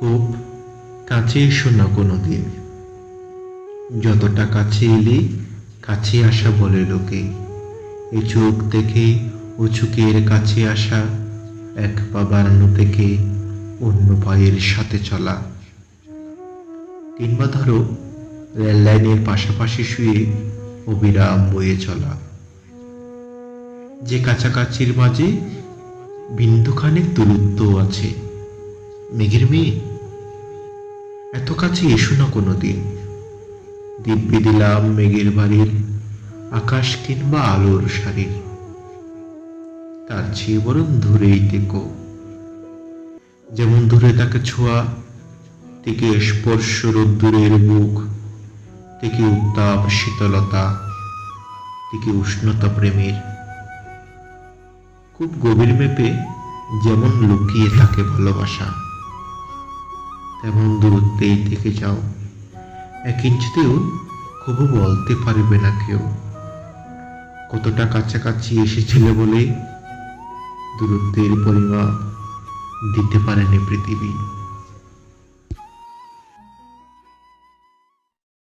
খুব কাছে এসো না কোনোদিন, যতটা কাছে এলে কাছে আসা বলে লোকে। এ চোখ দেখে ও চোখের কাছে আসা, এক পা বাড়ানো থেকে অন্য পায়ের সাথে চলা। কিংবা ধরো রেল লাইনের পাশাপাশি শুয়ে অবিরাম বয়ে চলা, যে কাছাকাছির মাঝে বিন্দুখানেক দূরত্ব আছে। মেঘের মেয়ে, এত কাছে এসো না কোনোদিন, দিব্যি দিলাম মেঘের বাড়ির আকাশ কিংবা আলোর শাড়ির, তার চেয়ে বরং দূরেই থেকো। যেমন দূরে তাকে ছোঁয়া থেকে স্পর্শ রোদ্দুরের বুক, থেকে উত্তাপ শীতলতা, থেকে উষ্ণতা প্রেমের। খুব গভীর মেপে যেমন লুকিয়ে থাকে ভালোবাসা, তেমন দূরত্বেই থেকে যাও। 1 ইঞ্চিতেও কবু বলতে পারবে না কেউ কতটা কাছাকাছি এসেছিলে বলে দূরত্বের পরিমাপ দিতে পারেনি পৃথিবী।